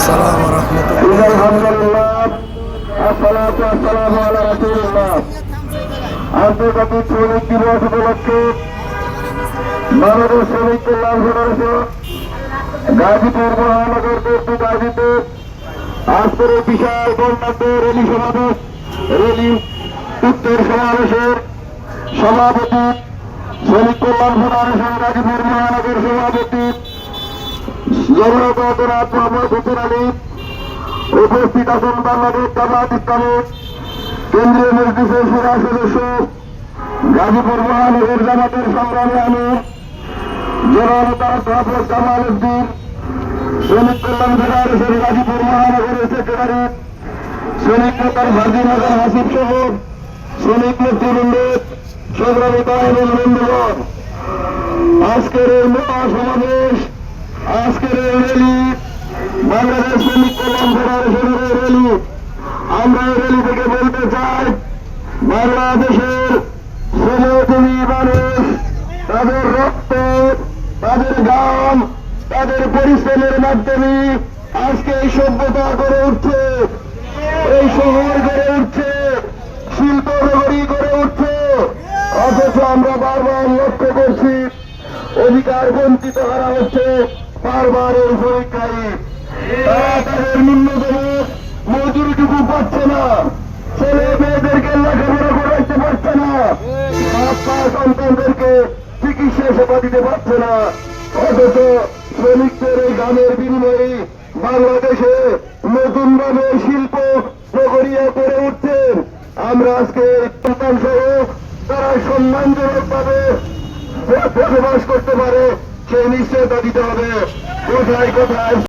আসসালামু রাহমাতুল্লাহ। আলহামদুলিল্লাহ, আসসালাতু ওয়াসসালামু আলা রাসূলিল্লাহ। আন্তর্জাতিক শ্রমিক দিবস উপলক্ষে বাংলাদেশ শ্রমিক কল্যাণ ফেডারেশন গাজীপুর মহানগর কর্তৃক আয়োজিত আজকের এই বিশাল বর্ণাঢ্য র্যালি সমাবেশ উত্তর সমাবেশের সভাপতি শ্রমিক কল্যাণ ফেডারেশন গাজীপুর মহানগর সভাপতি জনতাদরাত মোহাম্মদ হুসেন আলী, উপস্থিত আছেন বাংলাদেশ জামায়াত ইসলামী কেন্দ্রীয় মজলিসের সুরা সদস্য গাজীপুর মহানগর জামাতের সংগ্রামী আমির জনতা কামাল উদ্দিন, শ্রমিক কল্যাণ ফেডারেশন গাজীপুর মহানগরের সেক্রেটারি শ্রমিক নেতার ভাজিন হাসান হাসিব সহ শ্রমিক নেতৃবৃন্দ, সংগ্রামী এবং বন্ধুগণ, আজকের এই মহাসমাবেশ, আজকের এই র্যালি বাংলাদেশ শ্রমিক কল্যাণ ফেডারেশনের এই র্যালি। আমরা এই র্যালি থেকে বলতে চাই, বাংলাদেশের শ্রমজীবী মানুষ তাদের রক্ত, তাদের ঘাম, তাদের পরিশ্রমের মাধ্যমে আজকে এই সভ্যতা গড়ে উঠছে, এই শহর গড়ে উঠছে, শিল্প নগরী গড়ে উঠছে। অথচ আমরা বারবার লক্ষ্য করছি অধিকার বঞ্চিত করা হচ্ছে বারবার এই শ্রমিককারী। তারা তাদের ন্যূনতম মজুরিটুকু পাচ্ছে না, ছেলে মেয়েদেরকে লেখাপড়া করাইতে পারছে না, বাচ্চা সন্তানদেরকে চিকিৎসা সেবা দিতে পারছে না। অথচ শ্রমিকদের এই গ্রামের বিনিময়ে বাংলাদেশে নতুন ভাবে শিল্প নগরীয়া করে উঠছেন। আমরা আজকে সন্তান সহ তারা সম্মানজনক ভাবে বসবাস করতে পারে সেই নিশ্চয়তা দিতে হবে। কোথায় কোথায়